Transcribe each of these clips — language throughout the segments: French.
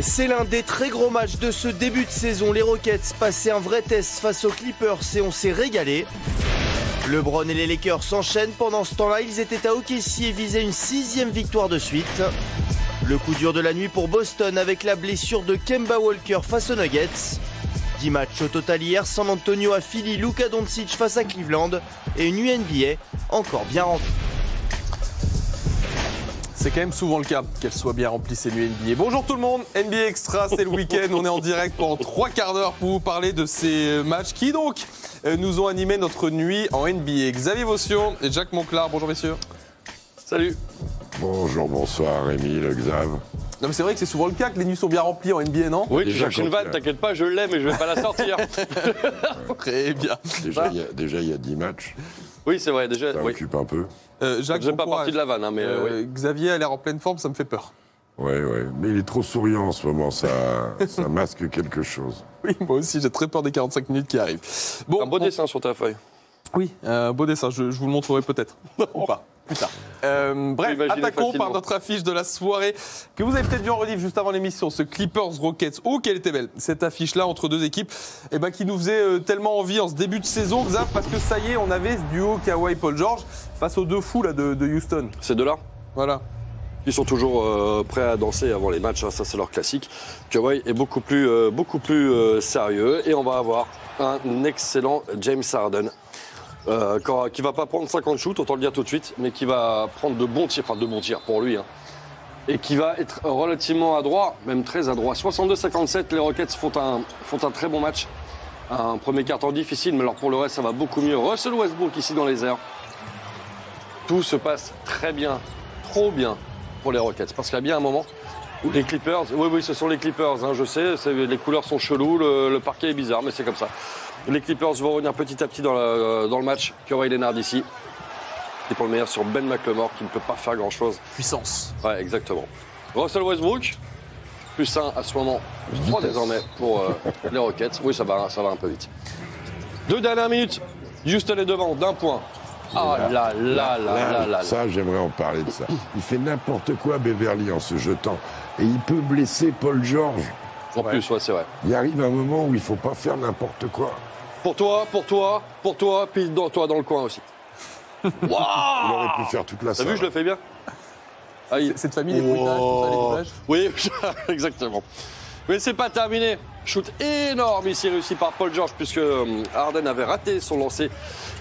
C'est l'un des très gros matchs de ce début de saison. Les Rockets passaient un vrai test face aux Clippers et on s'est régalé. LeBron et les Lakers s'enchaînent. Pendant ce temps-là, ils étaient à OKC et visaient une 6e victoire de suite. Le coup dur de la nuit pour Boston avec la blessure de Kemba Walker face aux Nuggets. 10 matchs au total hier, San Antonio à Philly, Luka Doncic face à Cleveland et une nuit NBA encore bien remplie. C'est quand même souvent le cas qu'elle soit bien remplie ces nuits NBA. Bonjour tout le monde, NBA Extra, c'est le week-end. On est en direct pendant 3 quarts d'heure pour vous parler de ces matchs qui donc nous ont animé notre nuit en NBA. Xavier Vossian et Jacques Monclar, bonjour messieurs. Salut. Bonjour, bonsoir Rémi, le Xav. Non mais c'est vrai que c'est souvent le cas que les nuits sont bien remplies en NBA, non? Oui, tu cherches une vanne, t'inquiète pas, je l'ai, mais je vais pas la sortir. Très bien. Déjà, il y a 10 matchs. Oui, c'est vrai, déjà. Ça oui. occupe un peu. Jacques, je n'ai pas partie de la vanne, hein, mais oui. Xavier a l'air en pleine forme, ça me fait peur. Oui. Mais il est trop souriant en ce moment, ça masque quelque chose. Oui, moi aussi, j'ai très peur des 45 minutes qui arrivent. Bon, un beau dessin sur ta feuille. Oui, un beau dessin, je vous le montrerai peut-être. Ou pas. Plus tard. Bref, attaquons par notre affiche de la soirée que vous avez peut-être vu en relive juste avant l'émission, ce Clippers Rockets. Oh, qu'elle était belle, cette affiche-là entre deux équipes qui nous faisait tellement envie en ce début de saison, Xav, parce que ça y est, on avait ce duo Kawhi-Paul George face aux deux fous là, de Houston. Ces deux-là, voilà. Ils sont toujours prêts à danser avant les matchs, hein, ça c'est leur classique. Kawhi est beaucoup plus sérieux et on va avoir un excellent James Harden. Qui va pas prendre 50 shoots, autant le dire tout de suite, mais qui va prendre de bons tirs pour lui, hein, et qui va être relativement adroit, même très adroit. 62-57, les Rockets font un très bon match. Un premier quart-temps difficile, mais alors pour le reste, ça va beaucoup mieux. Russell Westbrook ici dans les airs. Tout se passe très bien, trop bien pour les Rockets, parce qu'il y a bien un moment où les Clippers, oui, ce sont les Clippers, hein, je sais, les couleurs sont cheloues, le parquet est bizarre, mais c'est comme ça. Les Clippers vont revenir petit à petit dans le match. Kawhi Leonard ici. Et pour le meilleur sur Ben McLemore qui ne peut pas faire grand-chose. Puissance. Ouais, exactement. Russell Westbrook, plus 1 à ce moment. 3 désormais pour les Rockets. Oui, ça va un peu vite. 2 dernières minutes. Houston est devant d'un point. Ah là. Ça, j'aimerais en parler de ça. Il fait n'importe quoi, Beverly, en se jetant. Et il peut blesser Paul George. En plus, ouais, c'est vrai. Il arrive un moment où il ne faut pas faire n'importe quoi. Pour toi, puis toi dans le coin aussi. Wow, il aurait pu faire toute la salle. T'as vu, je le fais bien. Cette famille, les bruitages, tout ça, les images. Oui, exactement. Mais c'est pas terminé. Shoot énorme ici réussi par Paul George, puisque Harden avait raté son lancer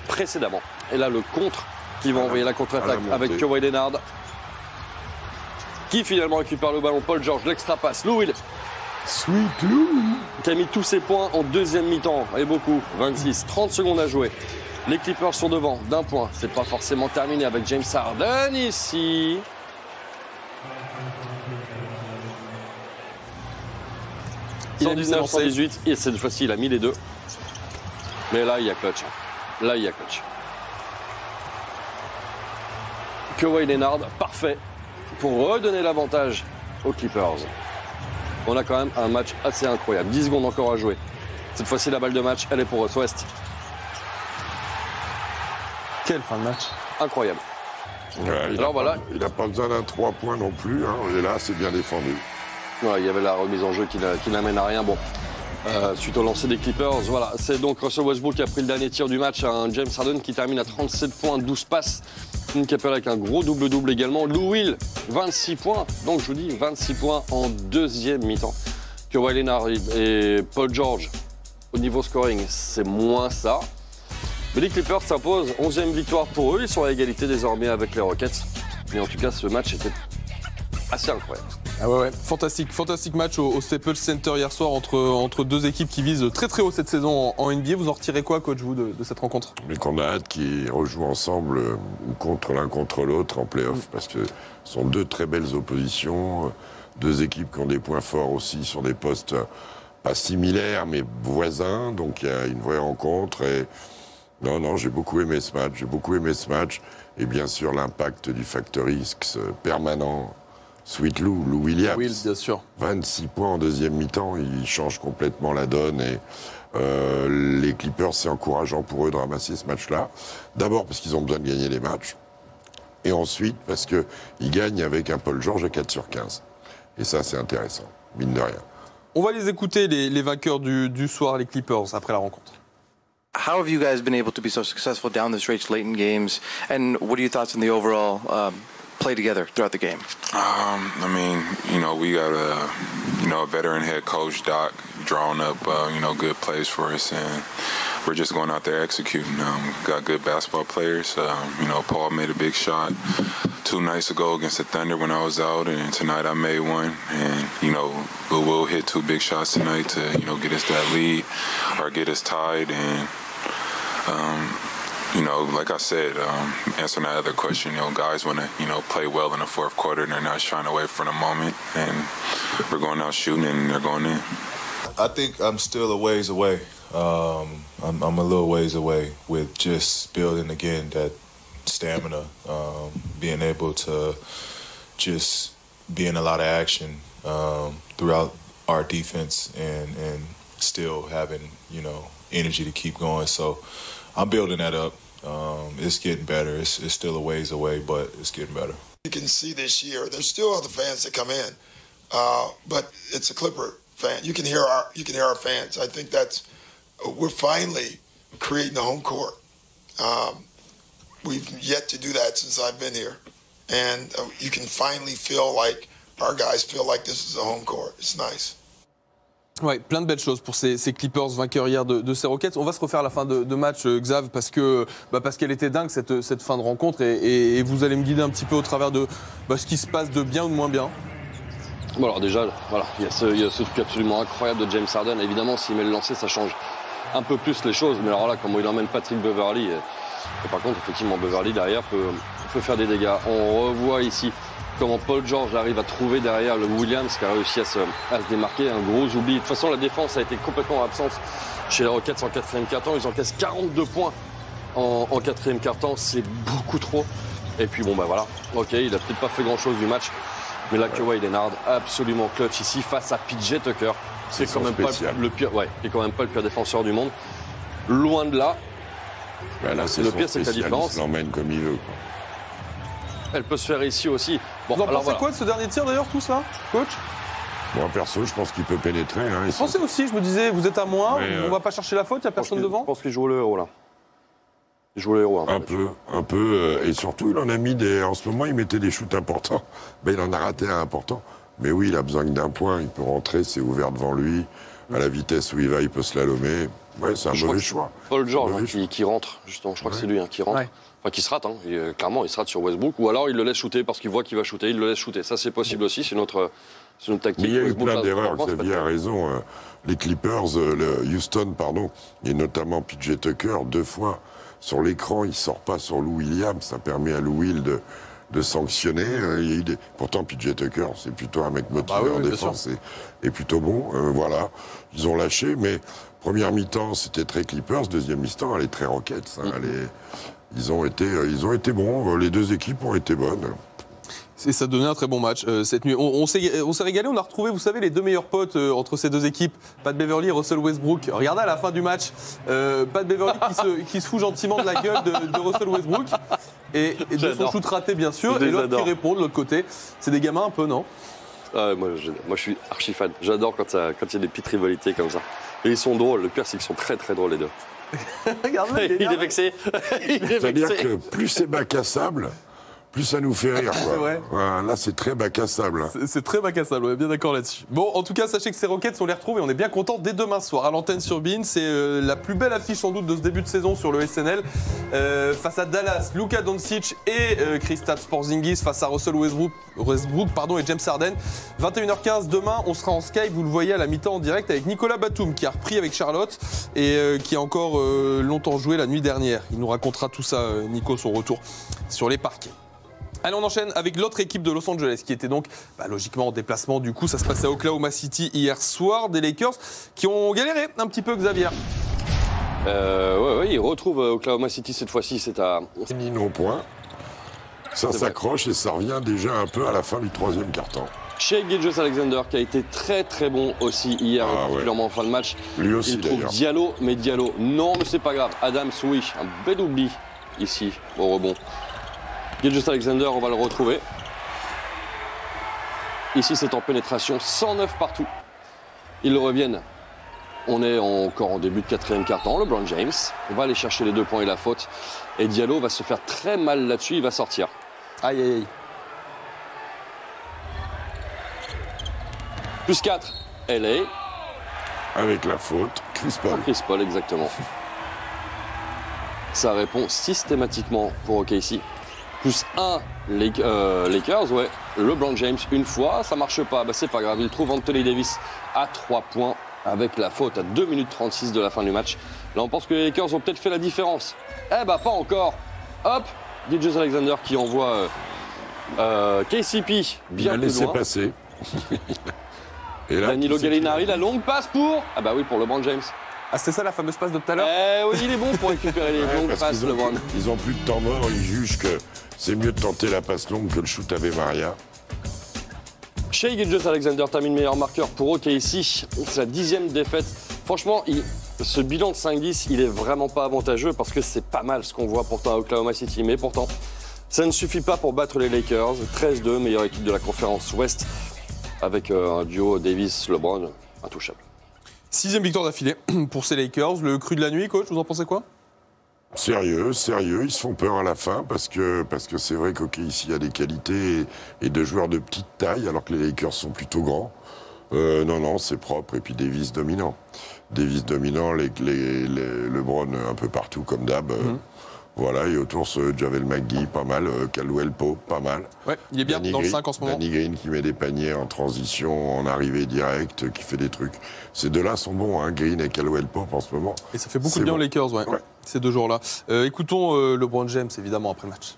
précédemment. Et là, le contre, qui va envoyer la contre-attaque avec Kawhi Leonard, qui finalement récupère le ballon. Paul George, l'extra passe. Lou Will. Sweet Lou, qui a mis tous ses points en deuxième mi-temps, et beaucoup, 26, 30 secondes à jouer. Les Clippers sont devant d'un point, c'est pas forcément terminé avec James Harden ici. Il 119-118, et cette fois-ci il a mis les deux. Mais là il y a clutch. Kawhi Leonard, parfait, pour redonner l'avantage aux Clippers. On a quand même un match assez incroyable. 10 secondes encore à jouer. Cette fois-ci, la balle de match, elle est pour Russ West. Quelle fin de match. Incroyable. Ouais, il n'a pas besoin d'un 3 points non plus. Hein, et là, c'est bien défendu. Ouais, il y avait la remise en jeu qui n'amène à rien. Bon, suite au lancer des Clippers, voilà. C'est donc Russell Westbrook qui a pris le dernier tir du match. Un James Harden qui termine à 37 points, 12 passes. Une Capella avec un gros double-double également. Lou Will, 26 points. Donc je vous dis, 26 points en deuxième mi-temps. Kawhi Leonard et Paul George, au niveau scoring, c'est moins ça. Mais les Clippers s'imposent. 11e victoire pour eux. Ils sont à égalité désormais avec les Rockets. Mais en tout cas, ce match était assez incroyable. Ah ouais. Fantastique match au Staples Center hier soir entre deux équipes qui visent très très haut cette saison en NBA. Vous en retirez quoi, coach, vous, de cette rencontre? Mais qu'on a hâte qu'ils rejouent ensemble contre l'un contre l'autre en play-off, parce que ce sont deux très belles oppositions, deux équipes qui ont des points forts aussi sur des postes pas similaires mais voisins, donc il y a une vraie rencontre. Et non, j'ai beaucoup aimé ce match, et bien sûr l'impact du factor X permanent. Sweet Lou Williams, Will, bien sûr. 26 points en deuxième mi-temps, il change complètement la donne. Et les Clippers, c'est encourageant pour eux de ramasser ce match-là. D'abord parce qu'ils ont besoin de gagner les matchs. Et ensuite parce qu'ils gagnent avec un Paul George à 4/15. Et ça, c'est intéressant. mine de rien. On va les écouter, les vainqueurs du soir, les Clippers, après la rencontre. How have you guys been able to be so successful down the stretch late in games? And what are your thoughts on the overall play together throughout the game? I mean, we got a veteran head coach, Doc, drawing up, good plays for us, and we're just going out there executing. Got good basketball players. Paul made a big shot 2 nights ago against the Thunder when I was out, and tonight I made one. And, we'll hit 2 big shots tonight to, get us that lead or get us tied. And, like I said, answering that other question, guys want to, play well in the fourth quarter and they're not shying away from the moment. And we're going out shooting and they're going in. I think I'm still a ways away. I'm a little ways away with just building again that stamina, being able to just be in a lot of action throughout our defense and still having, energy to keep going. So I'm building that up. It's getting better. It's still a ways away, but it's getting better. You can see this year, there's still other fans that come in, but it's a Clipper fan. You can hear our fans. I think we're finally creating a home court. We've yet to do that since I've been here, and you can finally feel like our guys feel like this is a home court. It's nice. Ouais, plein de belles choses pour ces Clippers vainqueurs hier de ces Rockets. On va se refaire la fin de match, Xav, parce qu'elle était dingue cette fin de rencontre et vous allez me guider un petit peu au travers de ce qui se passe de bien ou de moins bien. Bon alors déjà, voilà, il y a ce truc absolument incroyable de James Harden. Évidemment, s'il met le lancer, ça change un peu plus les choses. Mais alors là, comment il emmène Patrick Beverley, et par contre, effectivement, Beverley derrière peut faire des dégâts. On revoit ici comment Paul George arrive à trouver derrière le Williams qui a réussi à se démarquer. Un gros oubli. De toute façon, la défense a été complètement absente chez les Rockets en 4e quart-temps. Ils encaissent 42 points en 4e quart-temps. C'est beaucoup trop. Et puis bon, voilà. Ok, il a peut-être pas fait grand-chose du match. Mais là, Kawhi Leonard, absolument clutch ici face à PJ Tucker. C'est quand même pas le pire. Ouais, qui est quand même pas le pire défenseur du monde. Loin de là. Là, le pire, c'est que la différence. Il l'emmène comme il veut. Elle peut se faire ici aussi. Bon, vous en pensez quoi de ce dernier tir d'ailleurs, tous là, coach? Moi, perso, je pense qu'il peut pénétrer. Je pensais aussi, je me disais, vous êtes à moi, on va pas chercher la faute, il n'y a personne devant. Je pense qu'il joue le héros là. Il joue le héros. Un peu. Et surtout, il en a mis en ce moment, il mettait des shoots importants. Il en a raté un important. Mais oui, il a besoin d'un point, il peut rentrer, c'est ouvert devant lui. À la vitesse où il va, il peut slalomer. Ouais, c'est un mauvais choix. Paul George qui rentre, justement. Je crois que c'est lui qui rentre. Ouais. Enfin, qui se rate. Clairement, il se rate sur Westbrook. Ou alors, il le laisse shooter parce qu'il voit qu'il va shooter. Il le laisse shooter. Ça, c'est possible aussi. C'est notre tactique. Mais il y a eu plein d'erreurs. Xavier a raison. Les Clippers, Houston, et notamment PJ Tucker, 2 fois sur l'écran, il ne sort pas sur Lou Williams. Ça permet à Lou Will de sanctionner. Pourtant, PJ Tucker, c'est plutôt un mec motivé en défense et plutôt bon. Voilà, ils ont lâché, mais première mi-temps, c'était très Clippers. Deuxième mi-temps, elle est très Rockets. Ils ont été bons. Les 2 équipes ont été bonnes. Et ça donnait un très bon match cette nuit. On s'est régalé, on a retrouvé, vous savez, les 2 meilleurs potes entre ces 2 équipes, Pat Beverley et Russell Westbrook. Regardez à la fin du match, Pat Beverley qui se fout gentiment de la gueule de Russell Westbrook et de son shoot raté, bien sûr, et l'autre qui répond de l'autre côté. C'est des gamins un peu, non? Moi, je suis archi fan. J'adore quand il y a des petites rivalités comme ça. Et ils sont drôles. Le pire, c'est qu'ils sont très très drôles les 2. Regardez, il est vexé. C'est-à-dire que plus c'est bac à sable, plus ça nous fait rire. C'est vrai. Là, c'est très bac à sable. C'est très bac à sable, on est bien d'accord là-dessus. Bon, en tout cas, sachez que ces Rockets, on les retrouve et on est bien content dès demain soir à l'antenne sur BeIN. C'est la plus belle affiche sans doute de ce début de saison sur le SNL. Face à Dallas, Luka Doncic et Kristaps Porzingis face à Russell Westbrook et James Harden. 21h15 demain, on sera en Skype, vous le voyez à la mi-temps en direct avec Nicolas Batum qui a repris avec Charlotte et qui a encore longtemps joué la nuit dernière. Il nous racontera tout ça, Nico, son retour sur les parquets. Allez, on enchaîne avec l'autre équipe de Los Angeles qui était donc logiquement en déplacement. Du coup, ça se passait à Oklahoma City hier soir. Des Lakers qui ont galéré un petit peu, Xavier. Ouais, ils retrouvent Oklahoma City cette fois-ci. C'est à non point. Ça s'accroche et ça revient déjà un peu à la fin du 3e quart-temps. Shai Gilgeous-Alexander qui a été très très bon aussi hier, particulièrement en fin de match. Lui aussi, il trouve Diallo, mais non, mais c'est pas grave. Adam Swish, un bel oubli ici au rebond. Gilgeous-Alexander, on va le retrouver. Ici, c'est en pénétration, 109 partout. Ils reviennent. On est encore en début de quatrième quart-temps. LeBron James va aller chercher les 2 points et la faute. Et Diallo va se faire très mal là-dessus. Il va sortir. Aïe, aïe, aïe. Plus 4, LA. Avec la faute, Chris Paul. Chris Paul, exactement. Ça répond systématiquement pour OKC. Plus 1, Lakers, ouais. LeBron James, une fois, ça marche pas. Bah, c'est pas grave, il trouve Anthony Davis à 3 points avec la faute à 2 minutes 36 de la fin du match. Là, on pense que les Lakers ont peut-être fait la différence. Eh bah, pas encore. Hop, DJ Alexander qui envoie KCP bien plus laissé loin. passer. Et là, Danilo Gallinari, la longue passe pour... Ah bah oui, pour LeBron James. Ah, c'était ça la fameuse passe de tout à l'heure? Oui, il est bon pour récupérer les longues passes, LeBron. Ils ont plus de temps mort, ils jugent que c'est mieux de tenter la passe longue que le shoot Ave Maria. Shai Gilgeous-Alexander termine meilleur marqueur pour OKC. C'est la 10e défaite. Franchement, ce bilan de 5-10, il est vraiment pas avantageux parce que c'est pas mal ce qu'on voit pourtant à Oklahoma City. Mais pourtant, ça ne suffit pas pour battre les Lakers. 13-2, meilleure équipe de la conférence Ouest, avec un duo Davis-LeBron intouchable. 6e victoire d'affilée pour ces Lakers. Le cru de la nuit, coach, vous en pensez quoi? Sérieux, ils se font peur à la fin parce que c'est vrai qu'OKC a des qualités et de joueurs de petite taille alors que les Lakers sont plutôt grands. Non, c'est propre. Et puis Davis dominant. LeBron un peu partout comme d'hab. Voilà, et autour ce Javel McGee, pas mal. Caldwell Pope, pas mal. Ouais, il est bien dans le 5 en ce moment. Danny Green qui met des paniers en transition, en arrivée directe, qui fait des trucs. Ces deux-là sont bons, hein, Green et Caldwell Pope en ce moment. Et ça fait beaucoup de bien aux Lakers, ouais. Ces 2 jours-là. Écoutons LeBron James, évidemment, après le match.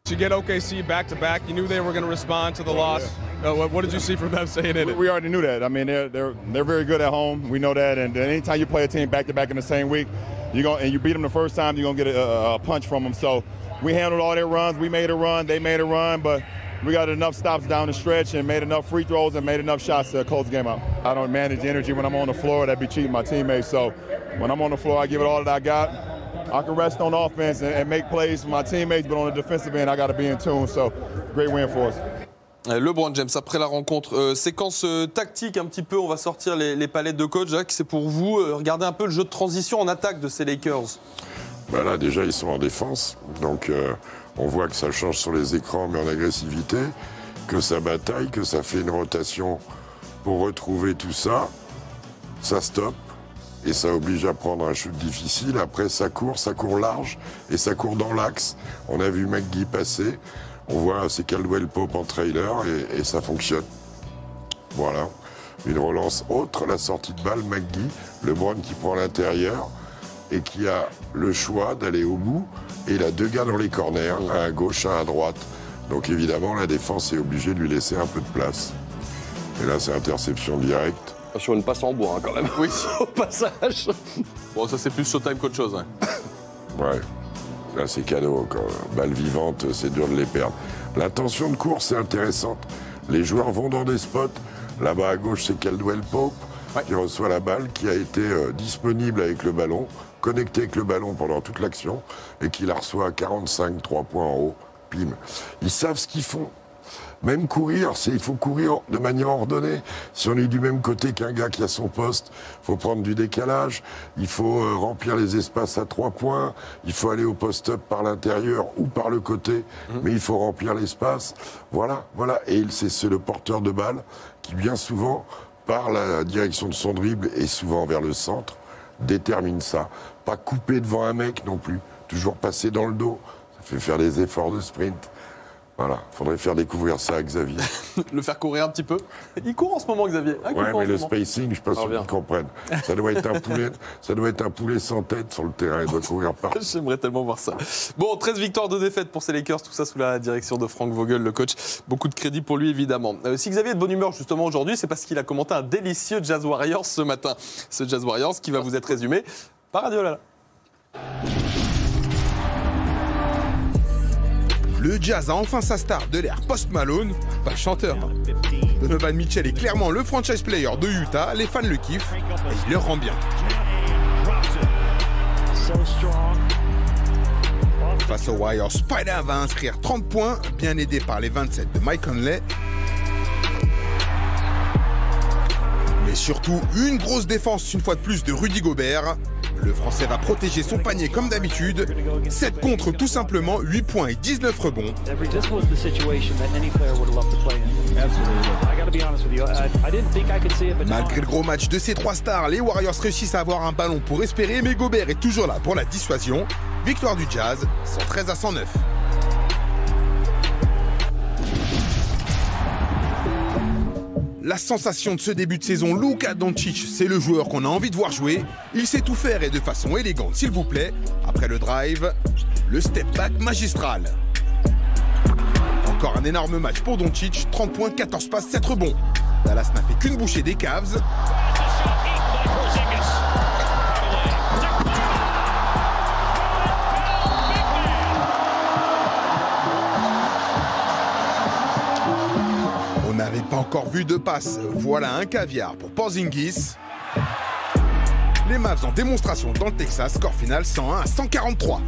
To get OKC back-to-back, you knew they were going to respond to the loss. What did you see from them saying in it? We already knew that. I mean, they're very good at home. We know that. And anytime you play a team back-to-back in the same week, and you beat them the first time, you're going to get a punch from them. So we handled all their runs. We made a run. They made a run. But we got enough stops down the stretch and made enough free throws and made enough shots to close the game out. I don't manage energy when I'm on the floor. That'd be cheating my teammates. So when I'm on the floor, I give it all that I got. I can rest on offense and make plays for my teammates, but on the defensive end, I got to be in tune. So, great win for us. LeBron James, après la rencontre, séquence tactique un petit peu, on va sortir les palettes de coach. Jacques, c'est pour vous. Regardez un peu le jeu de transition en attaque de ces Lakers. Bah là, déjà, ils sont en défense. Donc, on voit que ça change sur les écrans, mais en agressivité, que ça bataille, que ça fait une rotation pour retrouver tout ça. Ça stoppe. Et ça oblige à prendre un shoot difficile. Après, ça court large et ça court dans l'axe. On a vu McGee passer. On voit c'est Caldwell Pope en trailer et ça fonctionne. Voilà. Une relance autre, la sortie de balle, McGee. LeBron qui prend l'intérieur et qui a le choix d'aller au bout. Et il a 2 gars dans les corners, un à gauche, un à droite. Donc évidemment, la défense est obligée de lui laisser un peu de place. Et là, c'est interception directe. Sur une passe en bois, hein, quand même. Oui, au passage. Bon, ça, c'est plus Showtime qu'autre chose. Ouais. Là, c'est cadeau encore. Balle vivante, c'est dur de les perdre. L'intention de course est intéressante. Les joueurs vont dans des spots. Là-bas, à gauche, c'est Caldwell Pope qui reçoit la balle, qui a été disponible avec le ballon, connecté avec le ballon pendant toute l'action, et qui la reçoit à 45, 3 points en haut. Pim. Ils savent ce qu'ils font. Même courir, il faut courir de manière ordonnée. Si on est du même côté qu'un gars qui a son poste, il faut prendre du décalage, il faut remplir les espaces à 3 points, il faut aller au post-up par l'intérieur ou par le côté, mais il faut remplir l'espace. Voilà. Et c'est le porteur de balle qui, bien souvent, par la direction de son dribble et souvent vers le centre, détermine ça. Pas couper devant un mec non plus, toujours passer dans le dos. Ça fait faire des efforts de sprint. Voilà, faudrait faire découvrir ça à Xavier. Le faire courir un petit peu. Il court en ce moment, Xavier. Ouais, mais le spacing, je ne suis pas sûr qu'ils comprennent. Ça doit être un poulet sans tête sur le terrain. Il doit courir partout. J'aimerais tellement voir ça. Bon, 13 victoires de défaite pour ces Lakers, tout ça sous la direction de Frank Vogel, le coach. Beaucoup de crédit pour lui, évidemment. Si Xavier est de bonne humeur, justement, aujourd'hui, c'est parce qu'il a commenté un délicieux Jazz Warriors ce matin. Ce Jazz Warriors qui va vous être résumé par Radiola. Le Jazz a enfin sa star de l'ère Post Malone, pas le chanteur. Donovan Mitchell est clairement le franchise player de Utah, les fans le kiffent et il leur rend bien. Face aux Warriors, Spider va inscrire 30 points, bien aidé par les 27 de Mike Conley. Et surtout, une grosse défense une fois de plus de Rudy Gobert. Le Français va protéger son panier comme d'habitude. 7 contre tout simplement, 8 points et 19 rebonds. Malgré le gros match de ces 3 stars, les Warriors réussissent à avoir un ballon pour espérer, mais Gobert est toujours là pour la dissuasion. Victoire du Jazz, 113-109. La sensation de ce début de saison, Luka Doncic, c'est le joueur qu'on a envie de voir jouer. Il sait tout faire et de façon élégante, s'il vous plaît. Après le drive, le step back magistral. Encore un énorme match pour Doncic, 30 points, 14 passes, 7 rebonds. Dallas n'a fait qu'une bouchée des Cavs. On n'avait pas encore vu de passe. Voilà un caviar pour Porzingis. Les Mavs en démonstration dans le Texas, score final 101-143.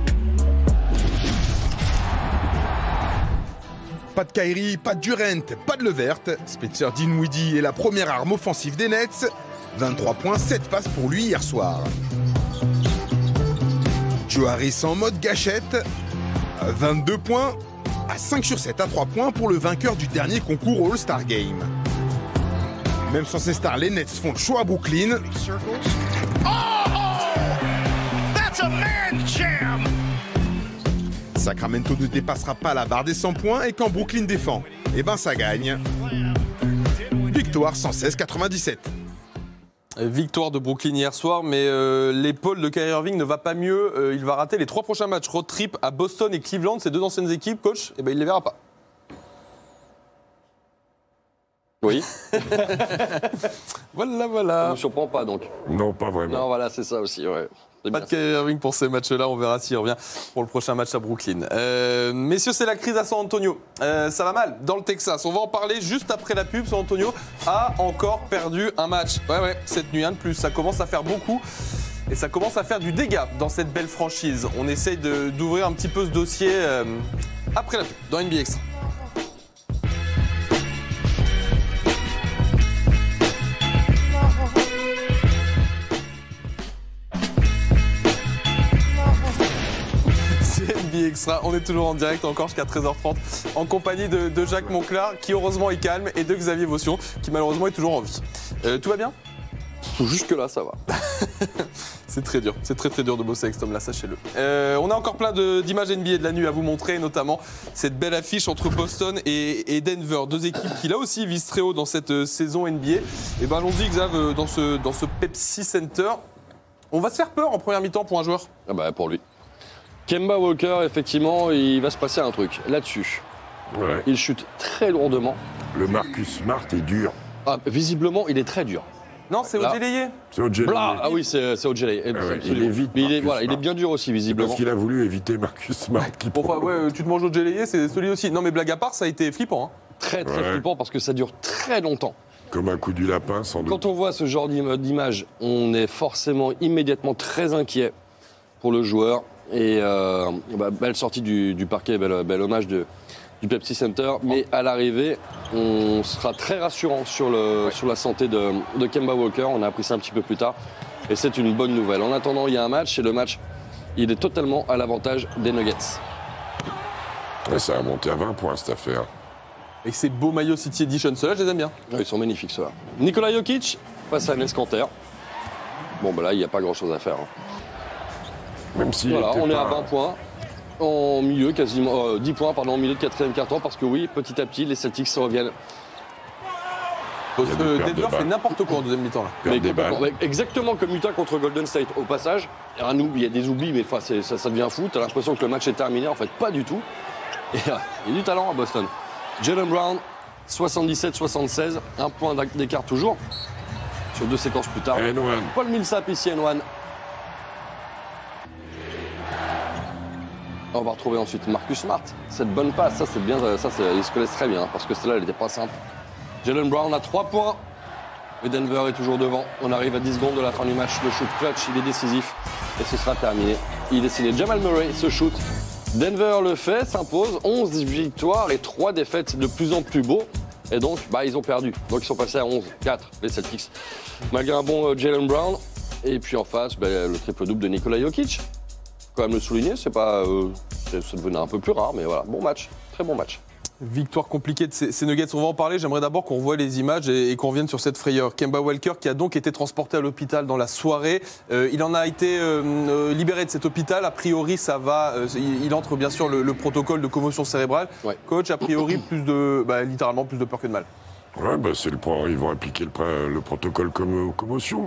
Pas de Kyrie, pas de Durant, pas de Levert. Spencer Dinwiddie est la première arme offensive des Nets. 23 points, 7 passes pour lui hier soir. Joe Harris en mode gâchette. 22 points. À 5 sur 7 à 3 points pour le vainqueur du dernier concours All-Star Game. Même sans ces stars, les Nets font le choix à Brooklyn. Sacramento ne dépassera pas la barre des 100 points et quand Brooklyn défend, eh ben ça gagne. Victoire 116-97. Victoire de Brooklyn hier soir, mais l'épaule de Kyrie Irving ne va pas mieux. Il va rater les 3 prochains matchs road trip à Boston et Cleveland, ces 2 anciennes équipes, coach. Eh ben, il ne les verra pas. Oui. Voilà. Ça ne me surprend pas donc. Non, pas vraiment. Non, voilà, c'est ça aussi, ouais. Pas de Kyrie Irving pour ces matchs-là, on verra s'il revient pour le prochain match à Brooklyn. Messieurs, c'est la crise à San Antonio. Ça va mal dans le Texas. On va en parler juste après la pub. San Antonio a encore perdu un match. Ouais, cette nuit, un de plus. Ça commence à faire beaucoup et ça commence à faire du dégât dans cette belle franchise. On essaye d'ouvrir un petit peu ce dossier après la pub dans NBA Extra. Extra. On est toujours en direct encore jusqu'à 13h30 en compagnie de Jacques Monclar qui heureusement est calme et de Xavier Vaution qui malheureusement est toujours en vie. Tout va bien ? Jusque là ça va. C'est très dur, c'est très dur de bosser avec cet homme-là, sachez-le. On a encore plein d'images NBA de la nuit à vous montrer, notamment cette belle affiche entre Boston et Denver, 2 équipes qui là aussi visent très haut dans cette saison NBA. Et ben allons-y Xav, dans ce Pepsi Center, on va se faire peur en première mi-temps pour un joueur ? Ah bah pour lui. Kemba Walker, effectivement, il va se passer un truc là-dessus. Ouais. Il chute très lourdement. Le Marcus Smart est dur. Ah, visiblement, il est très dur. Non, c'est Ojeleye. C'est Ojeleye. Ah oui, c'est Ojeleye. Ah ouais, il évite. Il est bien dur aussi, visiblement. Parce qu'il a voulu éviter Marcus Smart. Tu te manges Ojeleye, c'est celui aussi. Non, mais blague à part, ça a été flippant. Hein. Très flippant parce que ça dure très longtemps. Comme un coup du lapin, sans doute. Quand on voit ce genre d'image, on est forcément immédiatement très inquiet pour le joueur. Et belle sortie du parquet, bel hommage du Pepsi Center. Mais à l'arrivée, on sera très rassurant sur la santé de Kemba Walker. On a appris ça un petit peu plus tard. Et c'est une bonne nouvelle. En attendant, il y a un match. Et le match, il est totalement à l'avantage des Nuggets. Ouais, ça a monté à 20 points, cette affaire. Et ces beaux maillots City Edition, ceux-là, je les aime bien. Ouais, ils sont magnifiques, ceux-là. Nikola Jokic face à Enes Kanter. Bon, là, il n'y a pas grand-chose à faire. Hein. Même si voilà, on est à 20 points, en milieu, quasiment 10 points en milieu de 4e quart-temps, parce que oui, petit à petit, les Celtics se reviennent. Denver fait n'importe quoi en deuxième mi-temps. Exactement comme Utah contre Golden State. Au passage, il y a des oublis, mais ça devient fou. Tu as l'impression que le match est terminé, en fait, pas du tout. Et il y a du talent à Boston. Jaylen Brown, 77-76, 1 point d'écart toujours, sur 2 séquences plus tard. Paul Millsap ici, N1. On va retrouver ensuite Marcus Smart. Cette bonne passe, ça c'est bien, ils se connaissent très bien, parce que celle-là, elle n'était pas simple. Jaylen Brown a 3 points. Et Denver est toujours devant. On arrive à 10 secondes de la fin du match. Le shoot clutch, il est décisif. Et ce sera terminé. Il est signé Jamal Murray, ce shoot. Denver le fait, s'impose. 11 victoires et 3 défaites, de plus en plus beau. Et donc, ils ont perdu. Donc ils sont passés à 11-4, les Celtics. Malgré un bon Jaylen Brown. Et puis en face, le triple-double de Nikola Jokic. Quand même le souligner, ça devenait un peu plus rare, mais voilà, bon match, très bon match. Victoire compliquée de ces Nuggets, on va en parler. J'aimerais d'abord qu'on revoie les images et qu'on revienne sur cette frayeur. Kemba Walker qui a donc été transporté à l'hôpital dans la soirée. Il en a été libéré de cet hôpital. A priori, ça va. Il entre bien sûr le protocole de commotion cérébrale. Ouais. Coach, a priori, littéralement plus de peur que de mal. Ouais, ils vont appliquer le protocole commotion.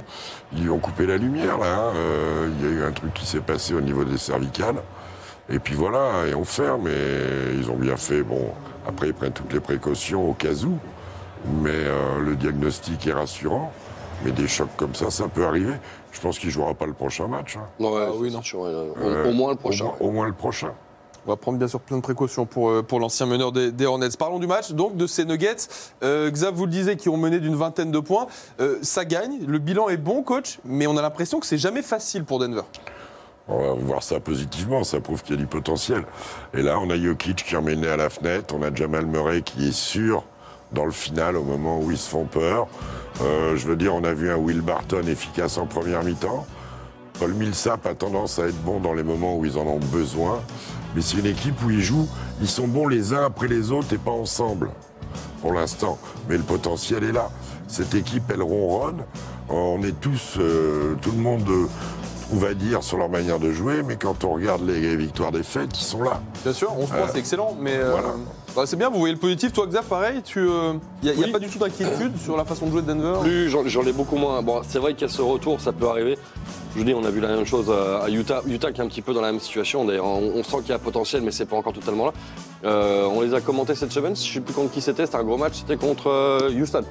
Ils vont couper la lumière, là. Il y a eu un truc qui s'est passé au niveau des cervicales. Et puis voilà, et on ferme. Et ils ont bien fait. Bon, après, ils prennent toutes les précautions au cas où. Mais le diagnostic est rassurant. Mais des chocs comme ça peut arriver. Je pense qu'il ne jouera pas le prochain match. Hein. Oui, non. Au moins le prochain. Au moins le prochain. On va prendre bien sûr plein de précautions pour l'ancien meneur des Hornets. Parlons du match, donc, de ces Nuggets. Xav, vous le disiez, qui ont mené d'une vingtaine de points. Ça gagne, le bilan est bon, coach, mais on a l'impression que c'est jamais facile pour Denver. On va voir ça positivement, ça prouve qu'il y a du potentiel. Et là, on a Jokic qui est emmené à la fenêtre, on a Jamal Murray qui est sûr dans le final au moment où ils se font peur. On a vu un Will Barton efficace en première mi-temps. Paul Millsap a tendance à être bon dans les moments où ils en ont besoin. Mais c'est une équipe où ils sont bons les uns après les autres et pas ensemble, pour l'instant. Mais le potentiel est là. Cette équipe, elle ronronne. On est tous, tout le monde, on va dire, sur leur manière de jouer. Mais quand on regarde les victoires-défaites, ils sont là. Bien sûr, 11 points, c'est excellent. Mais c'est bien, vous voyez le positif. Toi, Xav, pareil, il n'y a pas du tout d'inquiétude sur la façon de jouer de Denver? Plus, j'en ai beaucoup moins. Bon, c'est vrai qu'il y a ce retour, ça peut arriver. Je dis, on a vu la même chose à Utah. Utah qui est un petit peu dans la même situation. D'ailleurs, on sent qu'il y a potentiel, mais c'est pas encore totalement là. On les a commentés cette semaine. Je ne sais plus contre qui c'était. C'était un gros match. C'était contre Houston.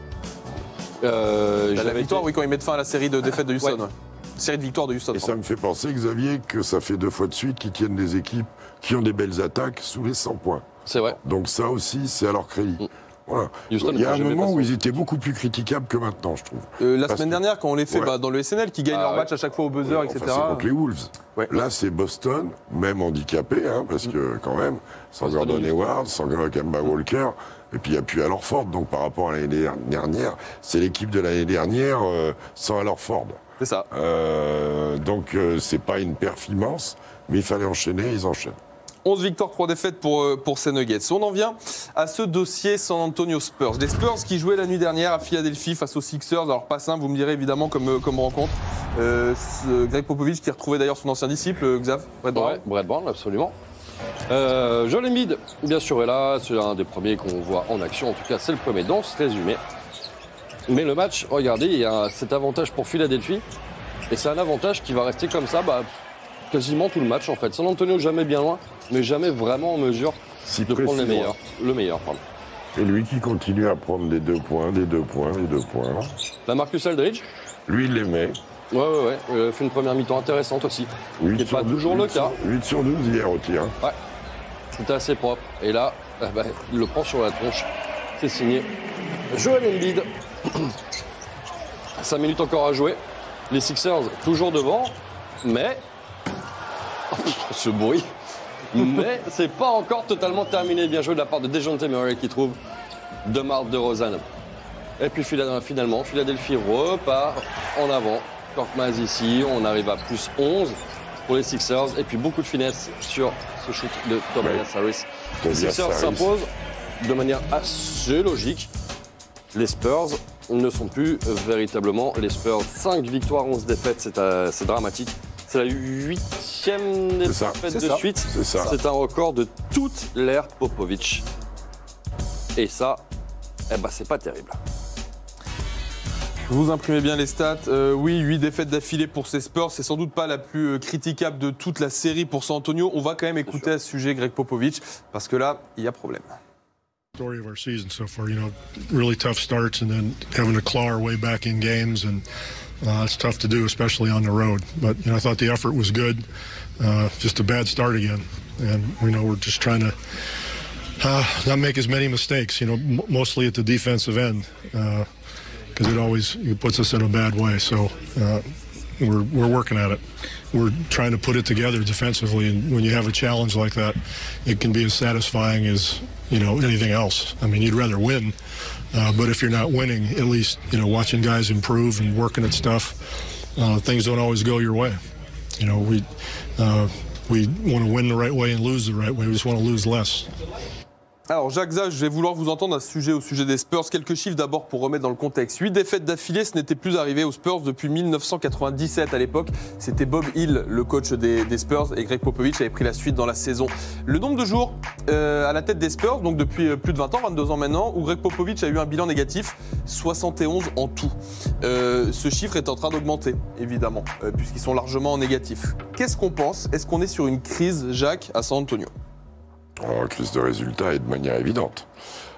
La victoire, oui, quand ils mettent fin à la série de défaites de Houston. Ouais. Série de victoires de Houston. Et ça me fait penser, Xavier, que ça fait 2 fois de suite qu'ils tiennent des équipes qui ont des belles attaques sous les 100 points. C'est vrai. Donc ça aussi, c'est à leur crédit. Voilà. Houston, il y a un moment où ils étaient beaucoup plus critiquables que maintenant, je trouve. La semaine dernière, quand on les fait dans le SNL, qui gagnent leur match à chaque fois au buzzer, etc. C'est contre les Wolves. Ouais. Là, c'est Boston, même handicapé, parce que quand même, sans Gordon Hayward, sans Kemba Walker, et puis il n'y a plus Al Horford. Donc par rapport à l'année dernière, c'est l'équipe de l'année dernière sans Al Horford. C'est ça. Donc c'est pas une perf immense, mais il fallait enchaîner, ils enchaînent. 11 victoires, 3 défaites pour ces Nuggets. On en vient à ce dossier San Antonio Spurs. Les Spurs qui jouaient la nuit dernière à Philadelphie face aux Sixers. Alors pas simple, vous me direz évidemment comme rencontre. Greg Popovich qui retrouvait d'ailleurs son ancien disciple, Xav, Brett Brown. Ouais, Brett Brown, absolument. Joel Embiid, bien sûr, est là. C'est un des premiers qu'on voit en action. En tout cas, c'est le premier dans ce résumé. Mais le match, regardez, il y a cet avantage pour Philadelphie. Et c'est un avantage qui va rester comme ça quasiment tout le match en fait. San Antonio jamais bien loin, mais jamais vraiment en mesure de prendre le meilleur. Et lui qui continue à prendre des 2 points, des 2 points, des 2 points. La Marcus Aldridge. Lui, il les met. Ouais. Il a fait une première mi-temps intéressante aussi. Ce n'est pas toujours le cas. 8 sur 12 hier au tir. Ouais. C'était assez propre. Et là, il le prend sur la tronche. C'est signé Joel Embiid. 5 minutes encore à jouer. Les Sixers toujours devant, mais ce bruit. Mais c'est pas encore totalement terminé. Bien joué de la part de DeJounte Murray qui trouve DeMar DeRozan. Et puis finalement, Philadelphie repart en avant. Korkmaz ici, on arrive à plus 11 pour les Sixers. Et puis beaucoup de finesse sur ce shoot de Tobias Harris. Les Sixers s'imposent de manière assez logique. Les Spurs ne sont plus véritablement les Spurs. 5 victoires, 11 défaites, c'est dramatique. C'est la 8e défaite de suite. C'est un record de toute l'ère Popovich. Et ça, c'est pas terrible. Vous imprimez bien les stats. Oui, 8 défaites d'affilée pour ces Spurs. C'est sans doute pas la plus critiquable de toute la série pour San Antonio. On va quand même écouter à ce sujet Greg Popovich, parce que là, il y a problème. Story of our season so far, really tough starts and then having to claw our way back in games, and it's tough to do, especially on the road. But I thought the effort was good. Just a bad start again, and we're just trying to not make as many mistakes. Mostly at the defensive end, because it puts us in a bad way. So we're working at it. We're trying to put it together defensively, and when you have a challenge like that, it can be as satisfying as anything else. I mean, you'd rather win, but if you're not winning, at least watching guys improve and working at stuff, things don't always go your way. We want to win the right way and lose the right way. We just want to lose less. Alors Jacques Zach, je vais vouloir vous entendre au sujet des Spurs. Quelques chiffres d'abord pour remettre dans le contexte. 8 défaites d'affilée, ce n'était plus arrivé aux Spurs depuis 1997. À l'époque, c'était Bob Hill, le coach des Spurs, et Greg Popovich avait pris la suite dans la saison. Le nombre de jours à la tête des Spurs, donc depuis plus de 20 ans, 22 ans maintenant, où Greg Popovich a eu un bilan négatif, 71 en tout. Ce chiffre est en train d'augmenter, évidemment, puisqu'ils sont largement en négatif. Qu'est-ce qu'on pense? Est-ce qu'on est sur une crise, Jacques, à San Antonio? Crise de résultats et de manière évidente.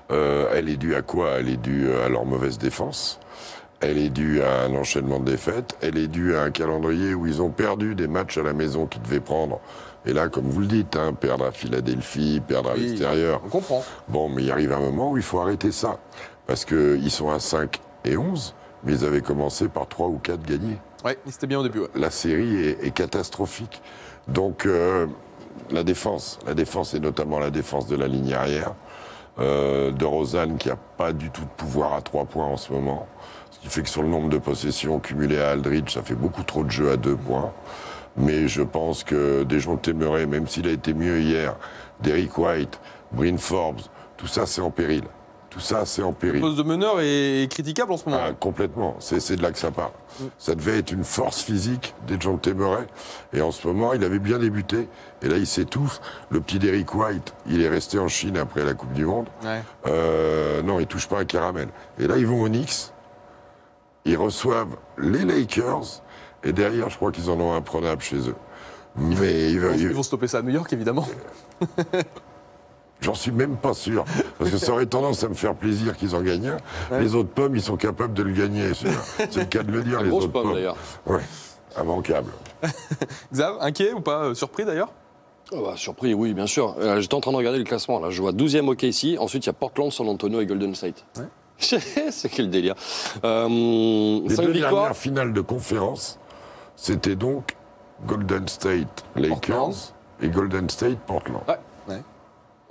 Elle est due à quoi? Elle est due à leur mauvaise défense. Elle est due à un enchaînement de défaites. Elle est due à un calendrier où ils ont perdu des matchs à la maison qu'ils devaient prendre. Et là, comme vous le dites, perdre à Philadelphie, perdre à l'extérieur. On comprend. Bon, mais il arrive un moment où il faut arrêter ça. Parce qu'ils sont à 5 et 11, mais ils avaient commencé par 3 ou 4 gagnés. Oui, c'était bien au début. Ouais. La série est catastrophique. Donc... La défense et notamment la défense de la ligne arrière, de Rosanne qui n'a pas du tout de pouvoir à 3 points en ce moment, ce qui fait que sur le nombre de possessions cumulées à Aldridge, ça fait beaucoup trop de jeux à 2 points. Mais je pense que Dejounte Murray, même s'il a été mieux hier, Derrick White, Bryn Forbes, tout ça c'est en péril. Tout ça, c'est en péril. Le poste de meneur est critiquable en ce moment. Complètement. C'est de là que ça part. Ça devait être une force physique des Dejounte Murray. Et en ce moment, il avait bien débuté. Et là, il s'étouffe. Le petit Derrick White, il est resté en Chine après la Coupe du Monde. Ouais. Non, il touche pas un caramel. Et là, ils vont aux Knicks. Ils reçoivent les Lakers. Et derrière, je crois qu'ils en ont un prenable chez eux. Mais ils vont stopper ça à New York, évidemment. J'en suis même pas sûr, parce que ça aurait tendance à me faire plaisir qu'ils en gagnent un. Ouais. Les autres pommes, ils sont capables de le gagner. C'est le cas de le dire, les autres pommes. D'ailleurs. Ouais, immanquable. Xav, inquiet ou pas? Surpris d'ailleurs? Surpris, oui, bien sûr. J'étais en train de regarder le classement. Là, je vois 12e OKC. Ensuite, il y a Portland, San Antonio et Golden State. Ouais. C'est quel délire. Les 2 dernières finales de conférence, c'était donc Golden State Lakers et Golden State Portland. Ouais.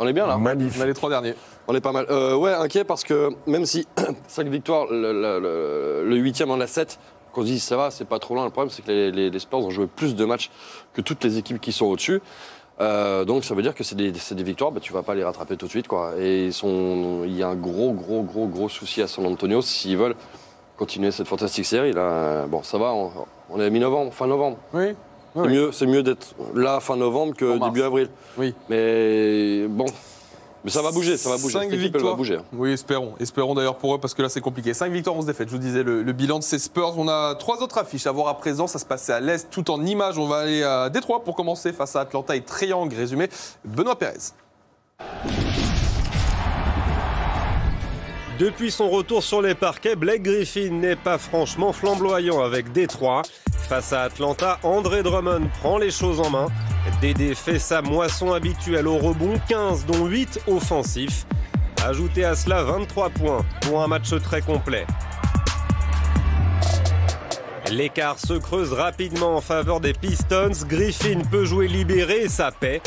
On est bien là. Magnifique. On a les 3 derniers. On est pas mal. Ouais, inquiet parce que même si 5 victoires, le 8e en a 7, qu'on se dit ça va, c'est pas trop loin. Le problème, c'est que les Spurs ont joué plus de matchs que toutes les équipes qui sont au-dessus. Donc ça veut dire que c'est des victoires, tu vas pas les rattraper tout de suite, quoi. Et il y a un gros souci à San Antonio s'ils veulent continuer cette fantastique série. Là, bon, ça va, on est mi-novembre, fin novembre. Oui. C'est mieux d'être là fin novembre que début avril. Oui. Mais bon, mais ça va bouger, 5 victoires. Elle va bouger. Oui, espérons d'ailleurs pour eux parce que là c'est compliqué. 5 victoires, 11 défaites. Je vous disais le bilan de ces Spurs. On a 3 autres affiches à voir à présent. Ça se passait à l'Est, tout en images. On va aller à Détroit pour commencer face à Atlanta et Triangle. Résumé, Benoît Pérez. Depuis son retour sur les parquets, Blake Griffin n'est pas franchement flamboyant avec Détroit. Face à Atlanta, André Drummond prend les choses en main. Dédé fait sa moisson habituelle au rebond, 15 dont 8 offensifs. Ajoutez à cela 23 points pour un match très complet. L'écart se creuse rapidement en faveur des Pistons. Griffin peut jouer libéré et ça paie.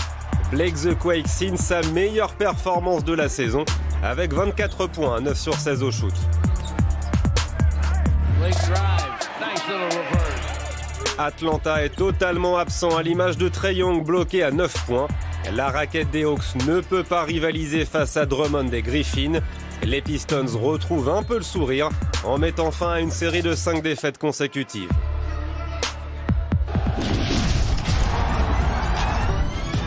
Blake the Quake signe sa meilleure performance de la saison avec 24 points, 9 sur 16 au shoot. Atlanta est totalement absent à l'image de Trae Young bloqué à 9 points. La raquette des Hawks ne peut pas rivaliser face à Drummond et Griffin. Les Pistons retrouvent un peu le sourire en mettant fin à une série de 5 défaites consécutives.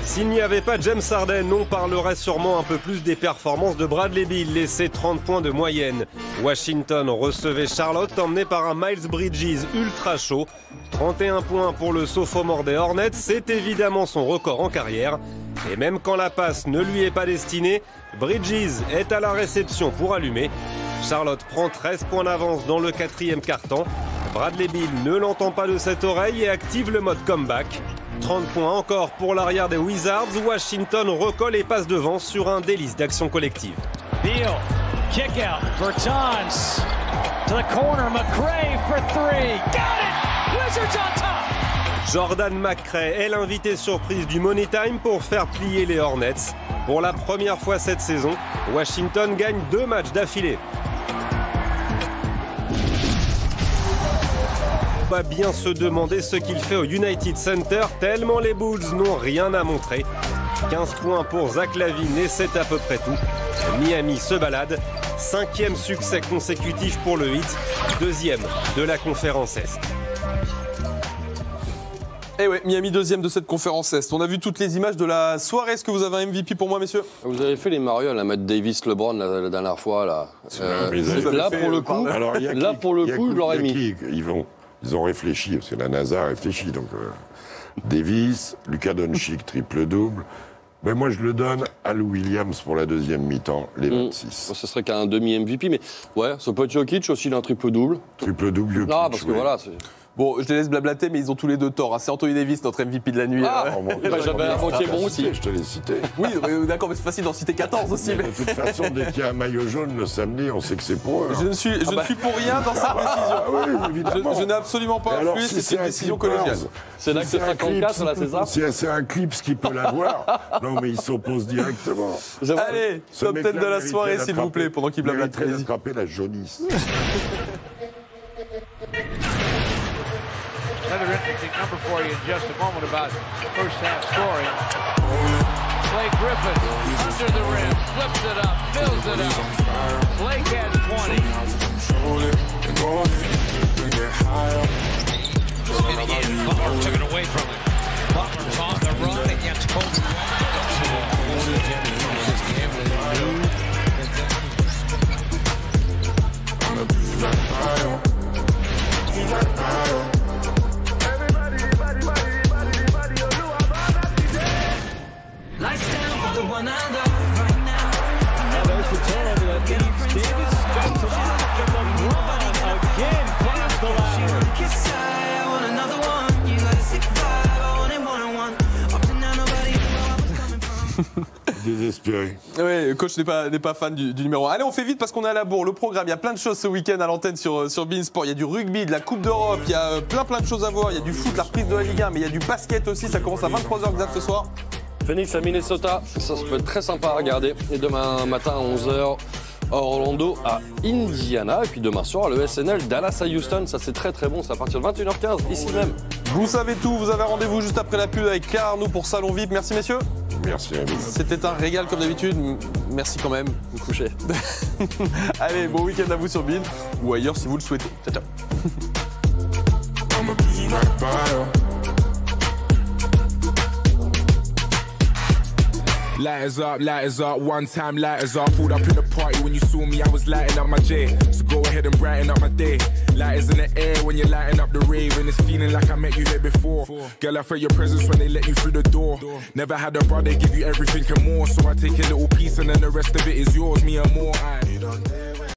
S'il n'y avait pas James Harden, on parlerait sûrement un peu plus des performances de Bradley Beal, laissé 30 points de moyenne. Washington recevait Charlotte, emmené par un Miles Bridges ultra chaud. 31 points pour le sophomore des Hornets, c'est évidemment son record en carrière. Et même quand la passe ne lui est pas destinée, Bridges est à la réception pour allumer. Charlotte prend 13 points d'avance dans le 4e quart-temps. Bradley Beal ne l'entend pas de cette oreille et active le mode comeback. 30 points encore pour l'arrière des Wizards. Washington recolle et passe devant sur un délice d'action collective. Beal, kick out, Bertans to the corner, McRae for 3. Got it! Wizards on top. Jordan McRae est l'invité surprise du Money Time pour faire plier les Hornets. Pour la première fois cette saison, Washington gagne 2 matchs d'affilée. On va bien se demander ce qu'il fait au United Center, tellement les Bulls n'ont rien à montrer. 15 points pour Zach LaVine et c'est à peu près tout. Miami se balade. 5e succès consécutif pour le Heat, 2e de la conférence Est. Eh ouais, Miami 2e de cette conférence Est. On a vu toutes les images de la soirée. Est-ce que vous avez un MVP pour moi, messieurs? Vous avez fait les marioles à mettre Davis, LeBron la dernière fois. Là, là pour le coup, alors, je l'aurais mis. Ils ont réfléchi, parce que la NASA a réfléchi. Donc, Davis, Luka Doncic, triple-double. Mais moi, je le donne à Lou Williams pour la deuxième mi-temps, les 26. Ce serait qu'un demi-MVP, mais ouais, ça peut être Jokic aussi, il a un triple-double. Triple-double, Jokic. Non, parce que voilà. Bon, je les laisse blablater, mais ils ont tous les deux tort. C'est Anthony Davis, notre MVP de la nuit. J'avais un moitié bon aussi. Je te l'ai cité. Oui, d'accord, mais c'est facile d'en citer 14 aussi. Mais de toute façon, dès qu'il y a un maillot jaune le samedi, on sait que c'est pour eux. Je ne suis pour rien dans cette décision. Oui, évidemment. Je n'ai absolument pas influé, c'est une décision collégiale. C'est là que c'est 54, là, c'est ça? Si c'est un Clips qui peut l'avoir, non, mais il s'oppose directement. Allez, top 10 de la soirée, s'il vous plaît, pendant qu'il blablate. Il mériterait d'attraper la jaunisse. Another interesting number for you in just a moment about first half scoring. Blake Griffin under the rim, flips it up, fills it up. Blake has 20. And Butler took it away from him. Butler's on the run against Kobe Bryant. Lights down for the one I love right now. Now there's the turnover that leaves Davis just to LeBron again. Finds the ladder. Kiss I want another one. You got a 6'5", I want it one-on-one. Up to now nobody knew where I was coming from. Désespéré. Oui, coach n'est pas fan du numéro 1. Allez, on fait vite parce qu'on est à la bourre. Le programme, il y a plein de choses ce week-end à l'antenne sur Beansport. Il y a du rugby, de la Coupe d'Europe, il y a plein de choses à voir. Il y a du foot, la reprise de la Ligue 1, mais il y a du basket aussi. Ça commence à 23h exact ce soir. Phoenix à Minnesota, ça peut être très sympa à regarder. Et demain matin à 11h, Orlando à Indiana. Et puis demain soir, le SNL Dallas à Houston. Ça, c'est très bon. C'est à partir de 21h15, ici même. Vous savez tout. Vous avez rendez-vous juste après la pub avec Claire Arnoux pour Salon VIP. Merci, messieurs. Merci, Ami. C'était un régal comme d'habitude. Merci quand même. Vous couchez. Allez, bon week-end à vous sur Bean ou ailleurs si vous le souhaitez. Ciao, ciao. Lighters up, one time lighters up. Pulled up in the party when you saw me, I was lighting up my J. So go ahead and brighten up my day. Lighters in the air when you're lighting up the rave. And it's feeling like I met you here before. Girl, I felt your presence when they let you through the door. Never had a brother give you everything and more. So I take a little piece and then the rest of it is yours, me and more.